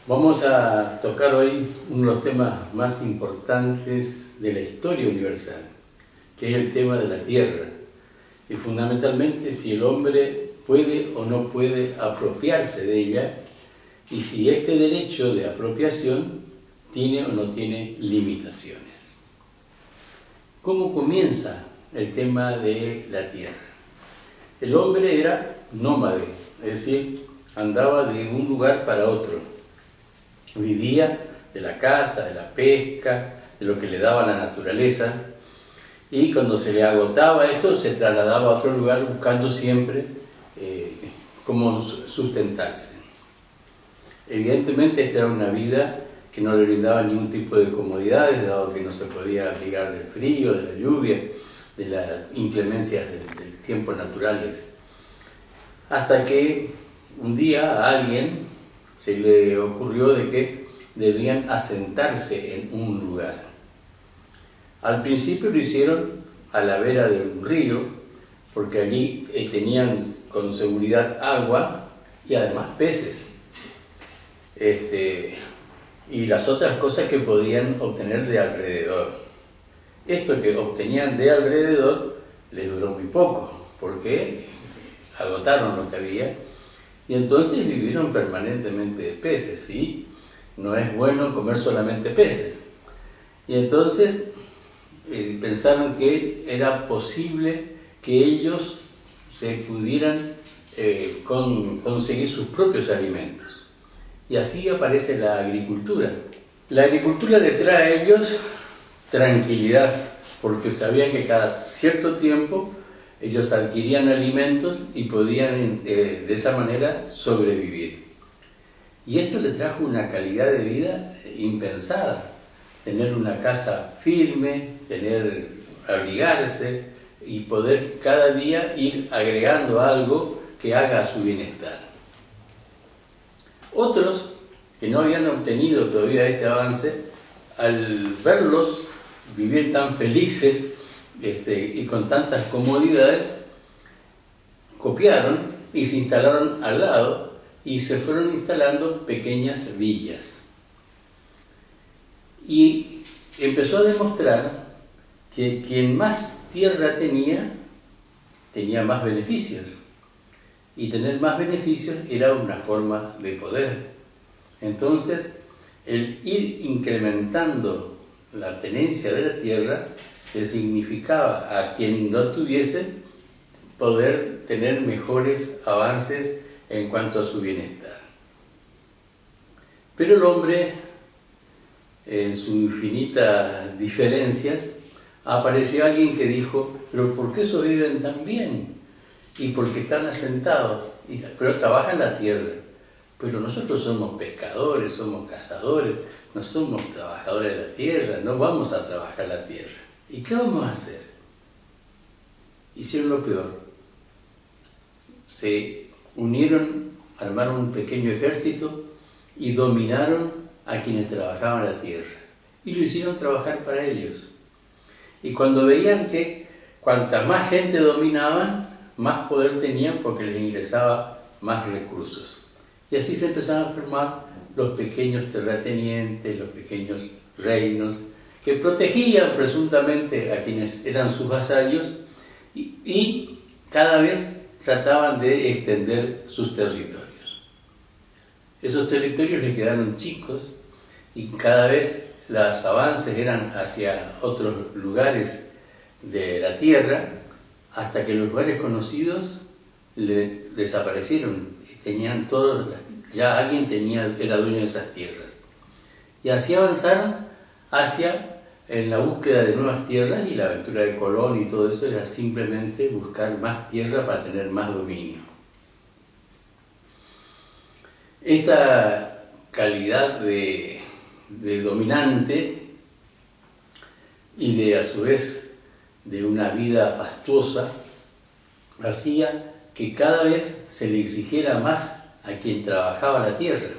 Vamos a tocar hoy uno de los temas más importantes de la historia universal, que es el tema de la tierra, y fundamentalmente si el hombre puede o no puede apropiarse de ella, y si este derecho de apropiación tiene o no tiene limitaciones. ¿Cómo comienza el tema de la tierra? El hombre era nómade, es decir, andaba de un lugar para otro. Vivía de la caza, de la pesca, de lo que le daba la naturaleza, y cuando se le agotaba esto se trasladaba a otro lugar buscando siempre cómo sustentarse. Evidentemente esta era una vida que no le brindaba ningún tipo de comodidades, dado que no se podía abrigar del frío, de la lluvia, de las inclemencias del tiempo naturales. Hasta que un día a alguien se le ocurrió de que debían asentarse en un lugar. Al principio lo hicieron a la vera de un río, porque allí tenían con seguridad agua y además peces. Y las otras cosas que podían obtener de alrededor. Esto que obtenían de alrededor les duró muy poco, porque agotaron lo que había, y entonces vivieron permanentemente de peces, ¿sí? No es bueno comer solamente peces. Y entonces pensaron que era posible que ellos se pudieran conseguir sus propios alimentos. Y así aparece la agricultura. La agricultura les trae a ellos tranquilidad, porque sabían que cada cierto tiempo ellos adquirían alimentos y podían de esa manera sobrevivir. Y esto les trajo una calidad de vida impensada. Tener una casa firme, abrigarse y poder cada día ir agregando algo que haga a su bienestar. Otros que no habían obtenido todavía este avance, al verlos vivir tan felices y con tantas comodidades, copiaron y se instalaron al lado y se fueron instalando pequeñas villas. Y empezó a demostrar que quien más tierra tenía más beneficios. Y tener más beneficios era una forma de poder. Entonces, el ir incrementando la tenencia de la tierra le significaba a quien no tuviese poder tener mejores avances en cuanto a su bienestar. Pero el hombre, en sus infinitas diferencias, apareció alguien que dijo: pero ¿por qué eso viven tan bien? Y porque están asentados, pero trabajan la tierra. Pero nosotros somos pescadores, somos cazadores, no somos trabajadores de la tierra, no vamos a trabajar la tierra. ¿Y qué vamos a hacer? Hicieron lo peor. Se unieron, armaron un pequeño ejército y dominaron a quienes trabajaban la tierra. Y lo hicieron trabajar para ellos. Y cuando veían que cuanta más gente dominaban, más poder tenían porque les ingresaba más recursos. Y así se empezaron a formar los pequeños terratenientes, los pequeños reinos, que protegían presuntamente a quienes eran sus vasallos y cada vez trataban de extender sus territorios. Esos territorios les quedaron chicos y cada vez los avances eran hacia otros lugares de la tierra, hasta que los lugares conocidos desaparecieron. Tenían todos, ya alguien era dueño de esas tierras. Y así avanzaron en la búsqueda de nuevas tierras, y la aventura de Colón y todo eso era simplemente buscar más tierra para tener más dominio. Esta calidad de dominante y de a su vez de una vida fastuosa hacía que cada vez se le exigiera más a quien trabajaba la tierra,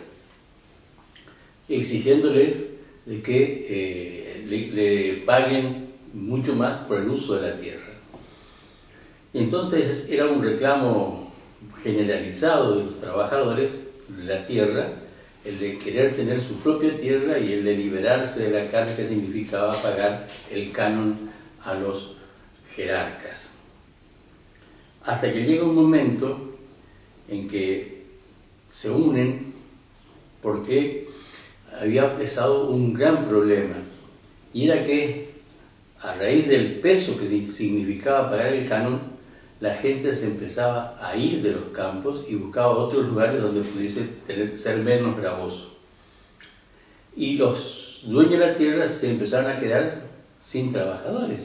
exigiéndoles de que le paguen mucho más por el uso de la tierra. Entonces era un reclamo generalizado de los trabajadores de la tierra, el de querer tener su propia tierra y el de liberarse de la carga que significaba pagar el canon a los jerarcas. Hasta que llega un momento en que se unen porque había empezado un gran problema, y era que a raíz del peso que significaba pagar el canon, la gente se empezaba a ir de los campos y buscaba otros lugares donde pudiese ser menos gravoso. Y los dueños de la tierra se empezaron a quedar sin trabajadores.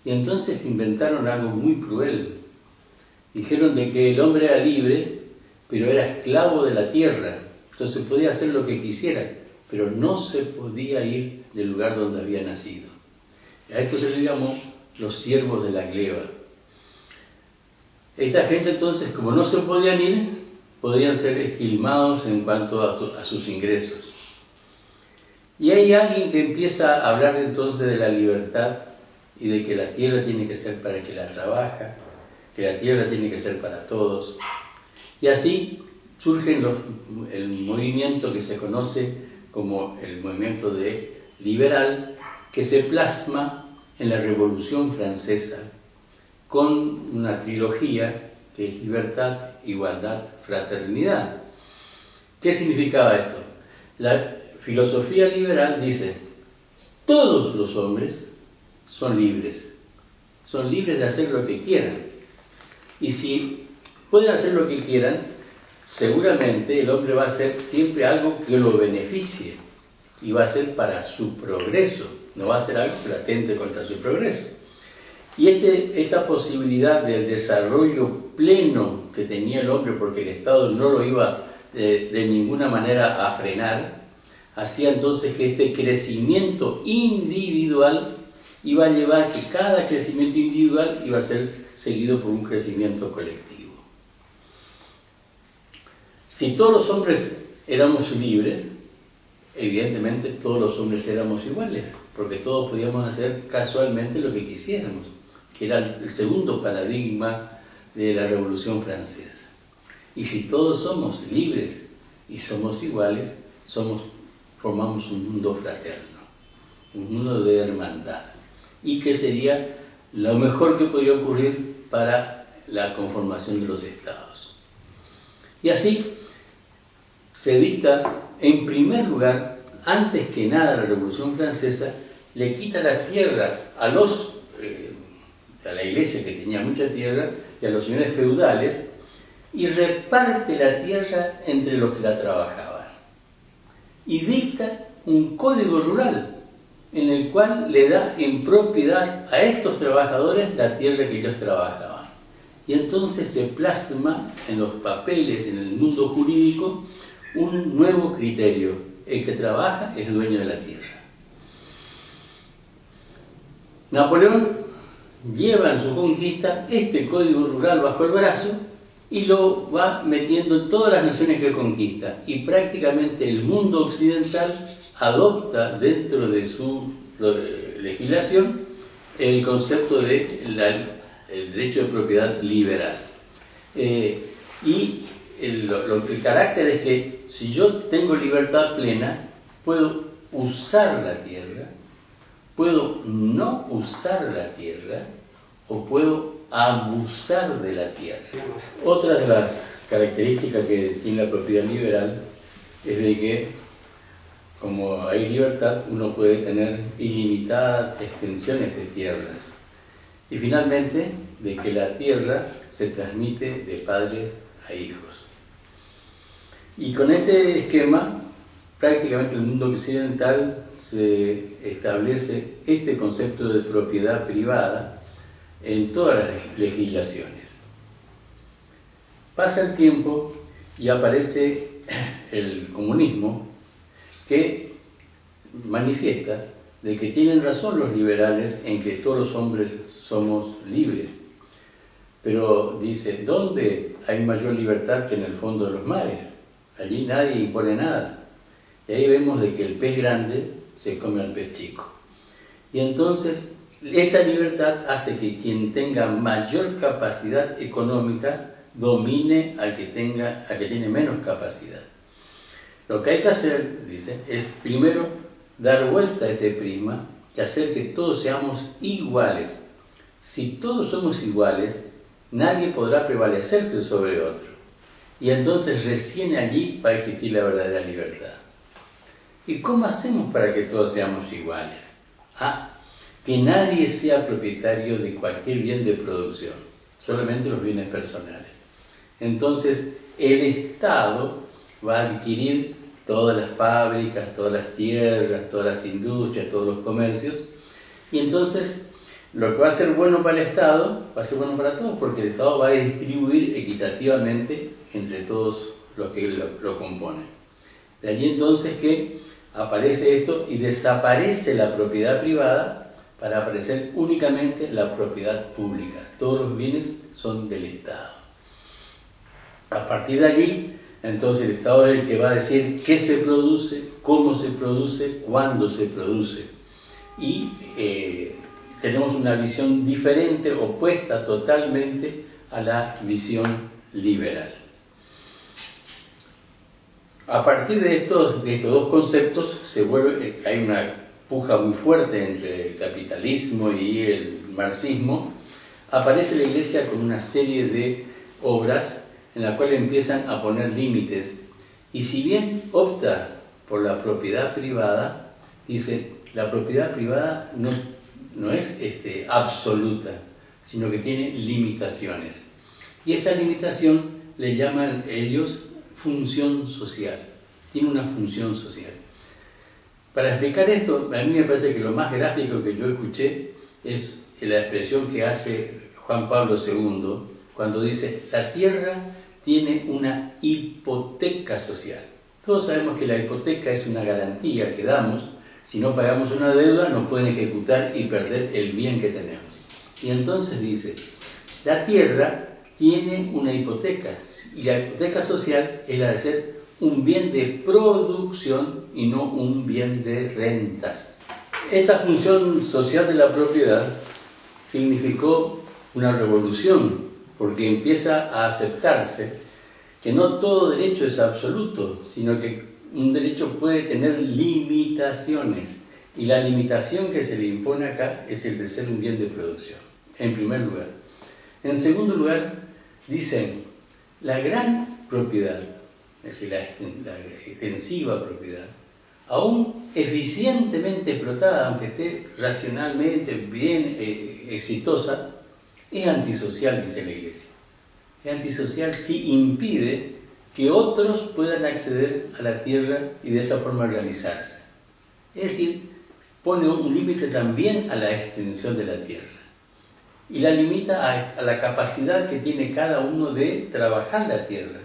Y entonces inventaron algo muy cruel. Dijeron de que el hombre era libre, pero era esclavo de la tierra. Entonces podía hacer lo que quisiera, pero no se podía ir del lugar donde había nacido. A esto se le llamó los siervos de la gleba. Esta gente entonces, como no se podían ir, podrían ser esquilmados en cuanto a sus ingresos. Y hay alguien que empieza a hablar entonces de la libertad y de que la tierra tiene que ser para el que la trabaja, que la tierra tiene que ser para todos. Y así surge el movimiento que se conoce como el movimiento liberal, que se plasma en la Revolución Francesa, con una trilogía que es libertad, igualdad, fraternidad. ¿Qué significaba esto? La filosofía liberal dice: todos los hombres son libres de hacer lo que quieran, y si pueden hacer lo que quieran, seguramente el hombre va a hacer siempre algo que lo beneficie, y va a ser para su progreso, no va a ser algo que atente contra su progreso. Y esta posibilidad del desarrollo pleno que tenía el hombre, porque el Estado no lo iba de ninguna manera a frenar, hacía entonces que este crecimiento individual iba a llevar a que cada crecimiento individual iba a ser seguido por un crecimiento colectivo. Si todos los hombres éramos libres, evidentemente todos los hombres éramos iguales, porque todos podíamos hacer casualmente lo que quisiéramos, que era el segundo paradigma de la Revolución Francesa. Y si todos somos libres y somos iguales, formamos un mundo fraterno, un mundo de hermandad, y que sería lo mejor que podría ocurrir para la conformación de los estados. Y así se dicta, en primer lugar, antes que nada, la Revolución Francesa le quita la tierra a la iglesia, que tenía mucha tierra, y a los señores feudales, y reparte la tierra entre los que la trabajaban. Y dicta un código rural, en el cual le da en propiedad a estos trabajadores la tierra que ellos trabajaban. Y entonces se plasma en los papeles, en el mundo jurídico, un nuevo criterio: el que trabaja es dueño de la tierra. Napoleón lleva en su conquista este código rural bajo el brazo y lo va metiendo en todas las naciones que conquista, y prácticamente el mundo occidental adopta dentro de su legislación el concepto de el derecho de propiedad liberal. Y el carácter es que si yo tengo libertad plena, puedo usar la tierra, puedo no usar la tierra, o puedo abusar de la tierra. Otra de las características que tiene la propiedad liberal es de que, como hay libertad, uno puede tener ilimitadas extensiones de tierras. Y finalmente, de que la tierra se transmite de padres a hijos. Y con este esquema, prácticamente el mundo occidental se establece este concepto de propiedad privada en todas las legislaciones. Pasa el tiempo y aparece el comunismo, que manifiesta de que tienen razón los liberales en que todos los hombres somos libres. Pero dice, ¿dónde hay mayor libertad que en el fondo de los mares? Allí nadie impone nada. Y ahí vemos de que el pez grande se come al pez chico. Y entonces esa libertad hace que quien tenga mayor capacidad económica domine al que tiene menos capacidad. Lo que hay que hacer, dice, es primero dar vuelta a este prisma y hacer que todos seamos iguales. Si todos somos iguales, nadie podrá prevalecerse sobre otro. Y entonces recién allí va a existir la verdadera libertad. ¿Y cómo hacemos para que todos seamos iguales? Que nadie sea propietario de cualquier bien de producción, solamente los bienes personales. Entonces, el Estado va a adquirir todas las fábricas, todas las tierras, todas las industrias, todos los comercios, y entonces lo que va a ser bueno para el Estado va a ser bueno para todos, porque el Estado va a distribuir equitativamente entre todos los que lo componen. De allí entonces que aparece esto y desaparece la propiedad privada para aparecer únicamente la propiedad pública. Todos los bienes son del Estado. A partir de allí, entonces el Estado es el que va a decir qué se produce, cómo se produce, cuándo se produce. Y tenemos una visión diferente, opuesta totalmente a la visión liberal. A partir de estos dos conceptos hay una puja muy fuerte entre el capitalismo y el marxismo. Aparece la Iglesia con una serie de obras en la cual empiezan a poner límites, y si bien opta por la propiedad privada, dice, la propiedad privada no es absoluta, sino que tiene limitaciones, y esa limitación le llaman ellos función social, tiene una función social. Para explicar esto, a mí me parece que lo más gráfico que yo escuché es la expresión que hace Juan Pablo II, cuando dice, la tierra tiene una hipoteca social. Todos sabemos que la hipoteca es una garantía que damos. Si no pagamos una deuda, nos pueden ejecutar y perder el bien que tenemos. Y entonces dice, la tierra tiene una hipoteca, y la hipoteca social es la de ser un bien de producción y no un bien de rentas. Esta función social de la propiedad significó una revolución, porque empieza a aceptarse que no todo derecho es absoluto, sino que un derecho puede tener limitaciones, y la limitación que se le impone acá es el de ser un bien de producción, en primer lugar. En segundo lugar, dicen, la gran propiedad, es decir, la extensiva propiedad, aún eficientemente explotada, aunque esté racionalmente bien exitosa, es antisocial, dice la Iglesia. Es antisocial si impide que otros puedan acceder a la tierra y de esa forma realizarse. Es decir, pone un límite también a la extensión de la tierra y la limita a la capacidad que tiene cada uno de trabajar la tierra,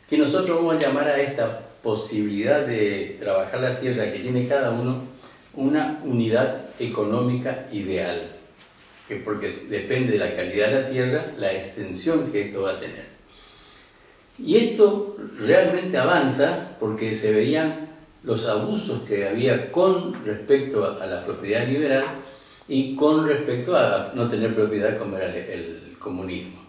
que nosotros vamos a llamar a esta posibilidad de trabajar la tierra que tiene cada uno una unidad económica ideal, porque depende de la calidad de la tierra, la extensión que esto va a tener. Y esto realmente avanza porque se veían los abusos que había con respecto a la propiedad liberal y con respecto a no tener propiedad como era el comunismo.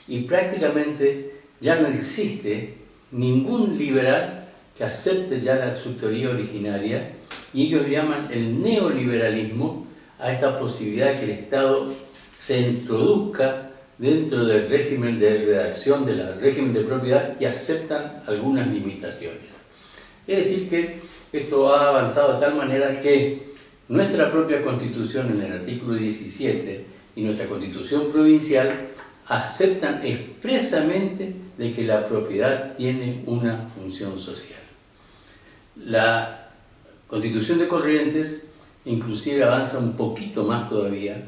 Y prácticamente ya no existe ningún liberal que acepte ya su teoría originaria, y ellos llaman el neoliberalismo a esta posibilidad de que el Estado se introduzca dentro del régimen de redacción, del régimen de propiedad, y aceptan algunas limitaciones. Es decir que esto ha avanzado de tal manera que nuestra propia Constitución, en el artículo 17, y nuestra Constitución provincial aceptan expresamente de que la propiedad tiene una función social. La Constitución de Corrientes inclusive avanza un poquito más todavía,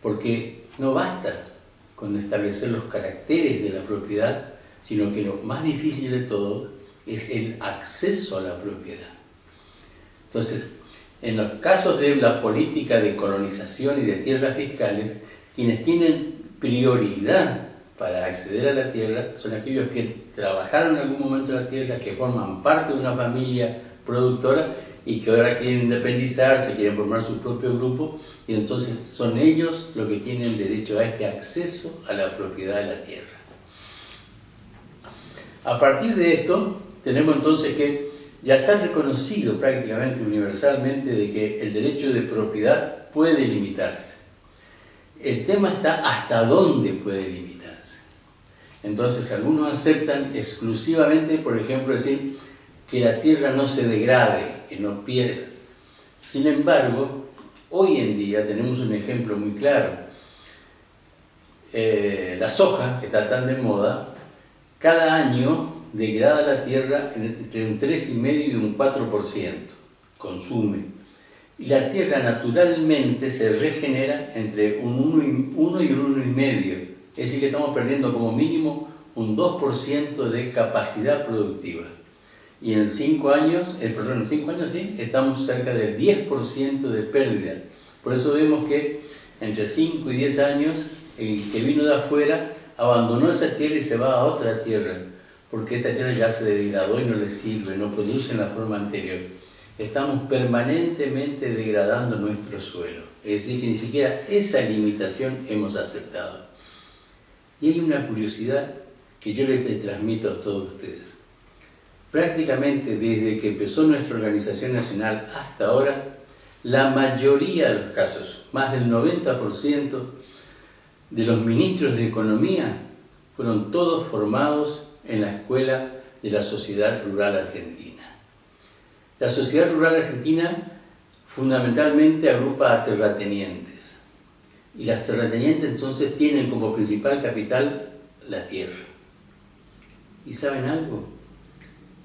porque no basta con establecer los caracteres de la propiedad, sino que lo más difícil de todo es el acceso a la propiedad. Entonces, en los casos de la política de colonización y de tierras fiscales, quienes tienen prioridad para acceder a la tierra son aquellos que trabajaron en algún momento en la tierra, que forman parte de una familia productora y que ahora quieren independizarse, quieren formar su propio grupo, y entonces son ellos los que tienen derecho a este acceso a la propiedad de la tierra. A partir de esto, tenemos entonces que ya está reconocido prácticamente universalmente de que el derecho de propiedad puede limitarse. El tema está hasta dónde puede limitarse. Entonces algunos aceptan exclusivamente, por ejemplo, decir que la tierra no se degrade, que no pierda. Sin embargo, hoy en día tenemos un ejemplo muy claro. La soja, que está tan de moda, cada año degrada la tierra entre un 3,5 y un 4%, consume. Y la tierra naturalmente se regenera entre un 1 y un 1,5. Es decir, que estamos perdiendo como mínimo un 2% de capacidad productiva. Y en 5 años, sí, estamos cerca del 10% de pérdida. Por eso vemos que entre 5 y 10 años, el que vino de afuera abandonó esa tierra y se va a otra tierra, porque esta tierra ya se degradó y no le sirve, no produce en la forma anterior. Estamos permanentemente degradando nuestro suelo, es decir, que ni siquiera esa limitación hemos aceptado. Y hay una curiosidad que yo les transmito a todos ustedes. Prácticamente desde que empezó nuestra organización nacional hasta ahora, la mayoría de los casos, más del 90% de los ministros de Economía, fueron todos formados en la escuela de la Sociedad Rural Argentina. La Sociedad Rural Argentina fundamentalmente agrupa a terratenientes. Y las terratenientes entonces tienen como principal capital la tierra. ¿Y saben algo?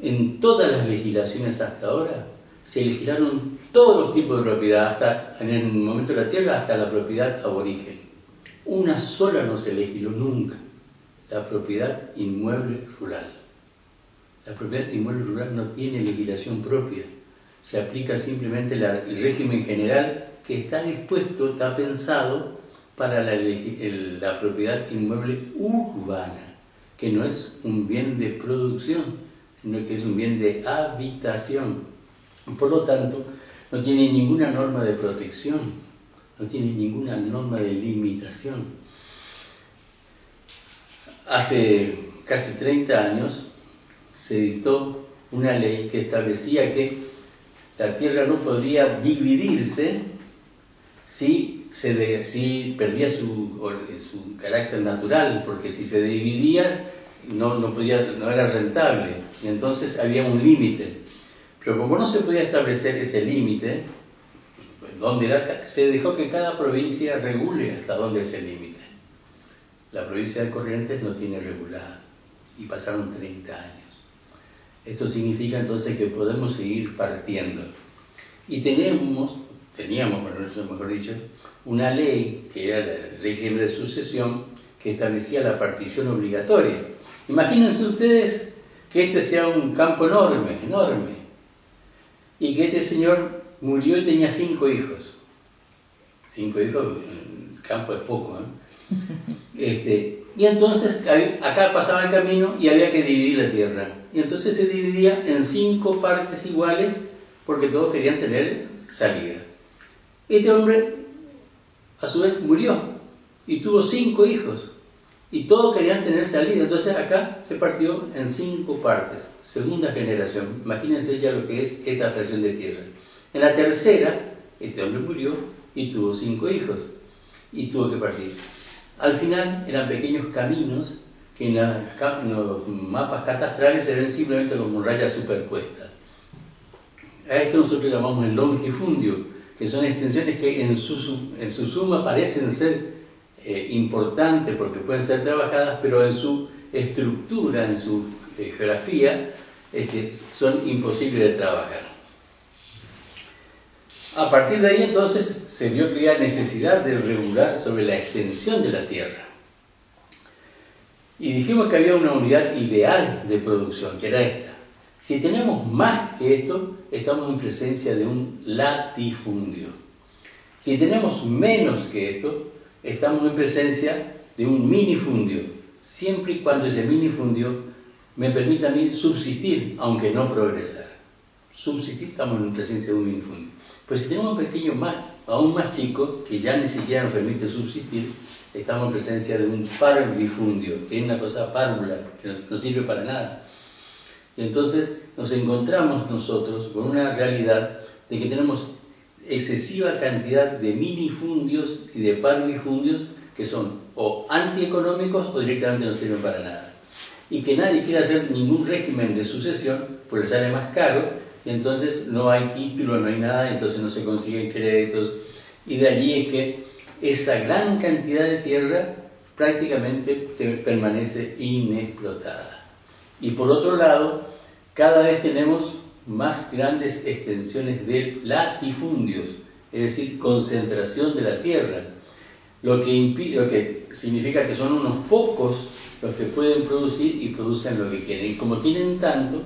En todas las legislaciones hasta ahora se legislaron todos los tipos de propiedad, hasta en el momento de la tierra, hasta la propiedad aborigen. Una sola no se legisló nunca: la propiedad inmueble rural. La propiedad inmueble rural no tiene legislación propia, se aplica simplemente el régimen general que está dispuesto, está pensado para la propiedad inmueble urbana, que no es un bien de producción, sino que es un bien de habitación. Por lo tanto, no tiene ninguna norma de protección, no tiene ninguna norma de limitación. Hace casi 30 años se dictó una ley que establecía que la tierra no podía dividirse si perdía su carácter natural, porque si se dividía no era rentable, y entonces había un límite. Pero como no se podía establecer ese límite, se dejó que cada provincia regule hasta dónde es el límite. La provincia de Corrientes no tiene regulado, y pasaron 30 años. Esto significa entonces que podemos seguir partiendo. Y teníamos, mejor dicho, una ley, que era la Ley General de Sucesión, que establecía la partición obligatoria. Imagínense ustedes que este sea un campo enorme, y que este señor murió y tenía 5 hijos. 5 hijos, en el campo es poco, y entonces acá pasaba el camino y había que dividir la tierra. Y entonces se dividía en 5 partes iguales, porque todos querían tener salida. Este hombre, a su vez, murió y tuvo 5 hijos, y todos querían tener salida. Entonces acá se partió en 5 partes, segunda generación. Imagínense ya lo que es esta fracción de tierra. En la tercera, este hombre murió y tuvo 5 hijos, y tuvo que partir. Al final eran pequeños caminos que en los mapas catastrales se ven simplemente como rayas superpuestas. A esto nosotros llamamos el longifundio, que son extensiones que en su suma parecen ser importantes porque pueden ser trabajadas, pero en su estructura, en su geografía, son imposibles de trabajar. A partir de ahí entonces se vio que había necesidad de regular sobre la extensión de la tierra. Y dijimos que había una unidad ideal de producción, que era esta. Si tenemos más que esto, estamos en presencia de un latifundio. Si tenemos menos que esto, estamos en presencia de un minifundio, siempre y cuando ese minifundio me permita a mí subsistir, aunque no progresar. Subsistir, estamos en presencia de un minifundio. Pues si tenemos un pequeño aún más chico, que ya ni siquiera nos permite subsistir, estamos en presencia de un parvifundio, que es una cosa párvula, que no sirve para nada. Y entonces nos encontramos nosotros con una realidad de que tenemos excesiva cantidad de minifundios y de parvifundios que son o antieconómicos o directamente no sirven para nada. Y que nadie quiere hacer ningún régimen de sucesión porque sale más caro y entonces no hay título, no hay nada, entonces no se consiguen créditos. Y de allí es que esa gran cantidad de tierra prácticamente permanece inexplotada. Y por otro lado, cada vez tenemos más grandes extensiones de latifundios, es decir, concentración de la tierra, lo que significa que son unos pocos los que pueden producir y producen lo que quieren. Y como tienen tanto,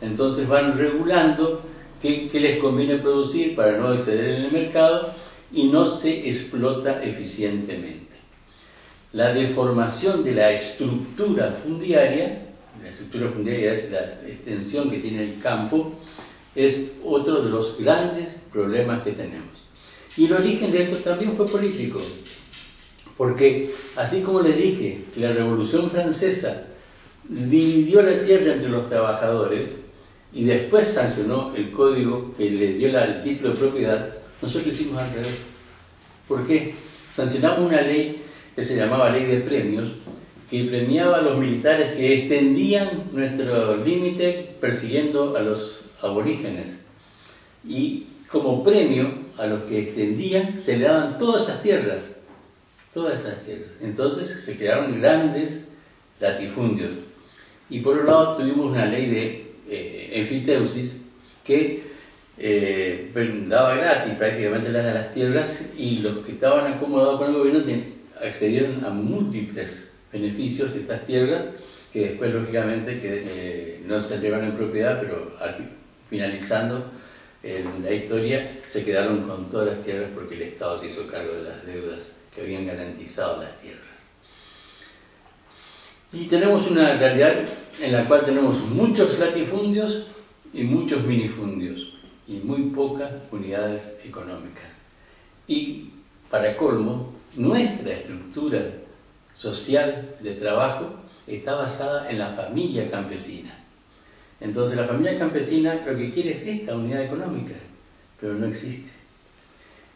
entonces van regulando qué les conviene producir para no exceder en el mercado y no se explota eficientemente. La deformación de la estructura fundiaria es la extensión que tiene el campo, es otro de los grandes problemas que tenemos. Y el origen de esto también fue político, porque así como les dije que la Revolución Francesa dividió la tierra entre los trabajadores y después sancionó el código que le dio el título de propiedad, nosotros hicimos al revés. ¿Por qué? Sancionamos una ley que se llamaba Ley de Premios, que premiaba a los militares que extendían nuestro límite persiguiendo a los aborígenes. Y como premio a los que extendían se le daban todas esas tierras. Entonces se crearon grandes latifundios. Y por otro lado tuvimos una ley de enfiteusis que daba gratis prácticamente las tierras, y los que estaban acomodados con el gobierno accedieron a múltiples beneficios de estas tierras que después lógicamente no se llevaron en propiedad, pero finalizando la historia se quedaron con todas las tierras porque el Estado se hizo cargo de las deudas que habían garantizado las tierras. Y tenemos una realidad en la cual tenemos muchos latifundios y muchos minifundios y muy pocas unidades económicas. Y para colmo, nuestra estructura social de trabajo está basada en la familia campesina. Entonces la familia campesina lo que quiere es esta unidad económica, pero no existe.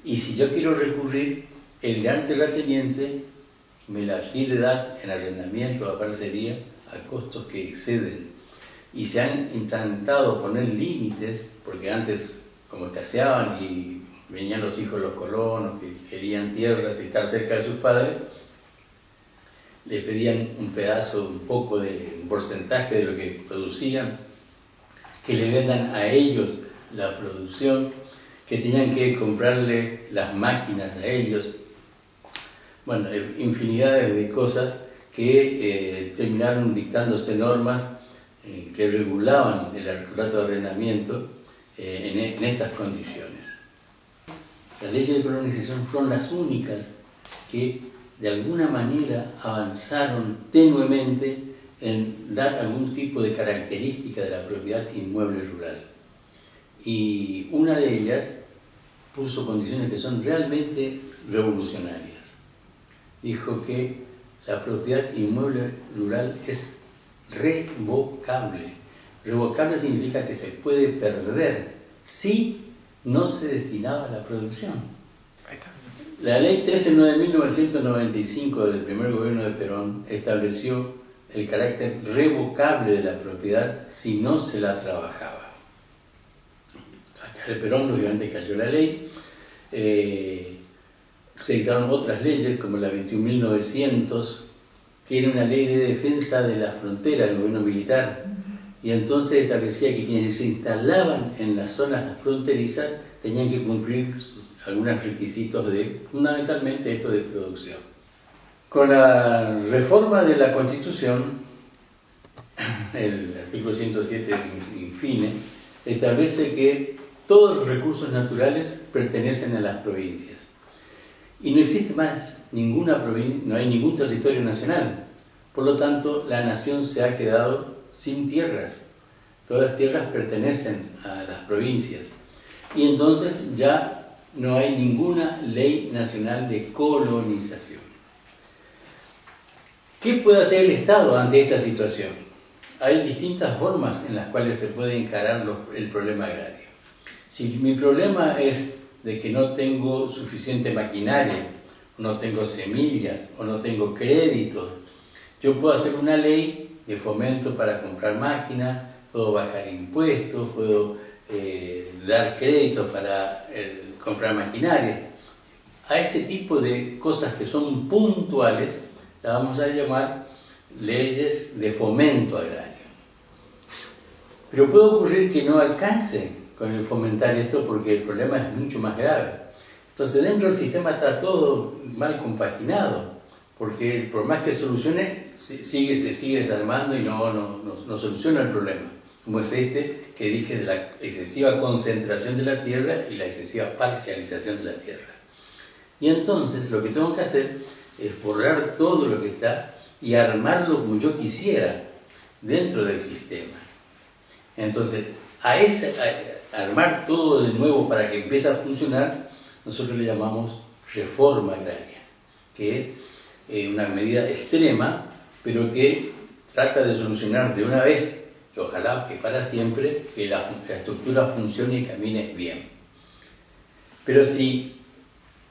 Y si yo quiero recurrir, el gran terrateniente me la quiere dar en arrendamiento a parcería a costos que exceden. Y se han intentado poner límites, porque antes como escaseaban y venían los hijos de los colonos que querían tierras y estar cerca de sus padres, le pedían un pedazo, un porcentaje de lo que producían, que le vendan a ellos la producción, que tenían que comprarle las máquinas a ellos. Bueno, infinidades de cosas que terminaron dictándose normas que regulaban el contrato de arrendamiento en estas condiciones. Las leyes de colonización fueron las únicas que de alguna manera avanzaron tenuemente en dar algún tipo de característica de la propiedad inmueble rural. Y una de ellas puso condiciones que son realmente revolucionarias. Dijo que la propiedad inmueble rural es revocable. Revocable significa que se puede perder si no se destinaba a la producción. La ley 13.9.995 del primer gobierno de Perón estableció el carácter revocable de la propiedad si no se la trabajaba. Hasta el Perón obviamente cayó la ley. Se dictaron otras leyes como la 21.900, que era una ley de defensa de la frontera del gobierno militar, y entonces establecía que quienes se instalaban en las zonas fronterizas tenían que cumplir algunos requisitos fundamentalmente esto de producción. Con la reforma de la Constitución, el artículo 107 infine, establece que todos los recursos naturales pertenecen a las provincias. Y no existe más ninguna provincia, no hay ningún territorio nacional. Por lo tanto, la nación se ha quedado sin tierras. Todas las tierras pertenecen a las provincias. Y entonces ya no hay ninguna ley nacional de colonización. ¿Qué puede hacer el Estado ante esta situación? hay distintas formas en las cuales se puede encarar el problema agrario. Si mi problema es de que no tengo suficiente maquinaria, no tengo semillas o no tengo créditos, yo puedo hacer una ley de fomento para comprar máquinas, puedo bajar impuestos, puedo dar créditos para comprar maquinaria. A ese tipo de cosas que son puntuales, las vamos a llamar leyes de fomento agrario. Pero puede ocurrir que no alcance con el fomentar esto porque el problema es mucho más grave. Entonces dentro del sistema está todo mal compaginado, porque por más que solucione, se sigue desarmando y no soluciona el problema, como es este que dije de la excesiva concentración de la tierra y la excesiva parcialización de la tierra. Y entonces lo que tengo que hacer es borrar todo lo que está y armarlo como yo quisiera dentro del sistema. Entonces, armar todo de nuevo para que empiece a funcionar, nosotros le llamamos reforma agraria, que es una medida extrema, pero que trata de solucionar de una vez, y ojalá que para siempre, que la estructura funcione y camine bien. Pero si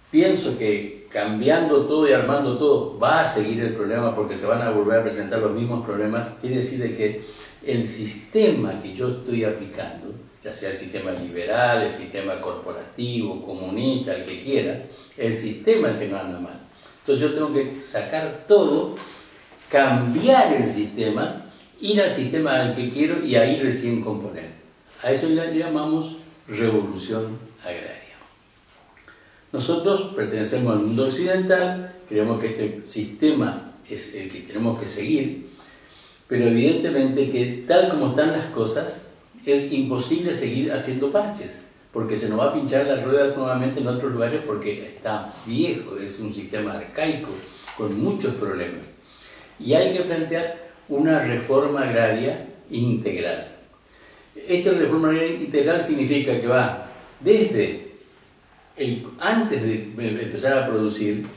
pienso que cambiando todo y armando todo va a seguir el problema porque se van a volver a presentar los mismos problemas, quiere decir de que el sistema que yo estoy aplicando, ya sea el sistema liberal, el sistema corporativo, comunista, el que quiera, el sistema es el que no anda mal. Entonces yo tengo que sacar todo, cambiar el sistema, ir al sistema al que quiero y ahí recién componer. A eso le llamamos revolución agraria. Nosotros pertenecemos al mundo occidental, creemos que este sistema es el que tenemos que seguir, pero evidentemente que tal como están las cosas, es imposible seguir haciendo parches, porque se nos va a pinchar la rueda nuevamente en otros lugares porque está viejo, es un sistema arcaico, con muchos problemas. Y hay que plantear una reforma agraria integral. Esta reforma agraria integral significa que va desde antes de empezar a producir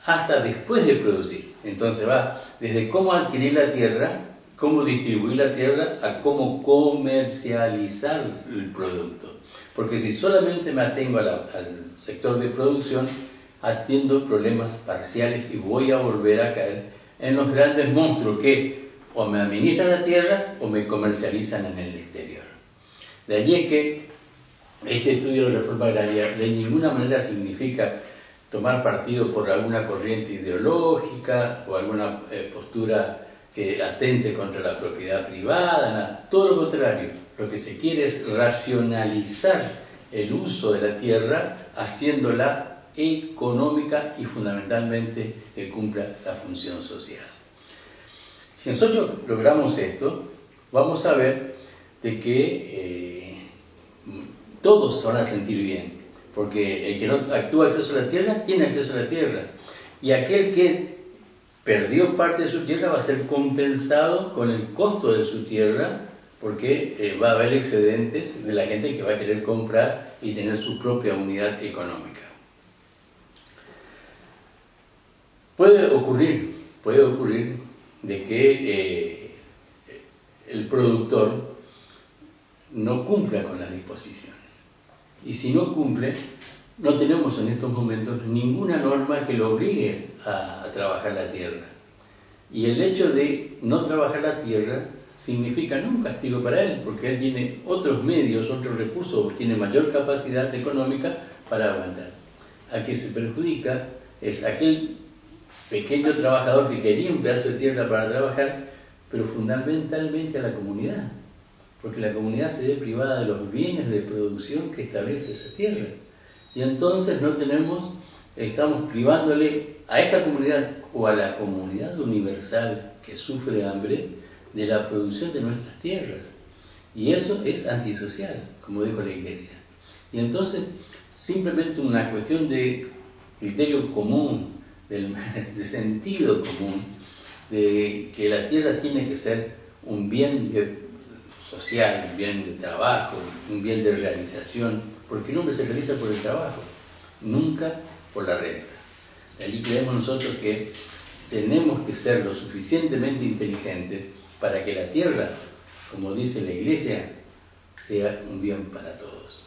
hasta después de producir. Entonces va desde cómo adquirir la tierra, cómo distribuir la tierra, a cómo comercializar el producto. Porque si solamente me atengo al sector de producción, atiendo problemas parciales y voy a volver a caer en los grandes monstruos que o me administran la tierra o me comercializan en el exterior. De allí es que este estudio de reforma agraria de ninguna manera significa tomar partido por alguna corriente ideológica o alguna postura que atente contra la propiedad privada, nada. Todo lo contrario, lo que se quiere es racionalizar el uso de la tierra haciéndola económica y fundamentalmente que cumpla la función social. Si nosotros logramos esto, vamos a ver de que todos se van a sentir bien, porque el que no actúa acceso a la tierra tiene acceso a la tierra, y aquel que perdió parte de su tierra va a ser compensado con el costo de su tierra, porque va a haber excedentes de la gente que va a querer comprar y tener su propia unidad económica. Puede ocurrir de que el productor no cumpla con las disposiciones. Y si no cumple, no tenemos en estos momentos ninguna norma que lo obligue a trabajar la tierra. Y el hecho de no trabajar la tierra significa no un castigo para él, porque él tiene otros medios, otros recursos, tiene mayor capacidad económica para aguantar. A que se perjudica es aquel pequeño trabajador que quería un pedazo de tierra para trabajar, pero fundamentalmente a la comunidad, porque la comunidad se ve privada de los bienes de producción que establece esa tierra. Y entonces estamos privándole a esta comunidad o a la comunidad universal que sufre hambre de la producción de nuestras tierras. Y eso es antisocial, como dijo la Iglesia. Y entonces, simplemente una cuestión de criterio común, de sentido común, de que la tierra tiene que ser un bien social, un bien de trabajo, un bien de realización, porque el hombre se realiza por el trabajo, nunca por la renta. De allí creemos nosotros que tenemos que ser lo suficientemente inteligentes para que la tierra, como dice la Iglesia, sea un bien para todos.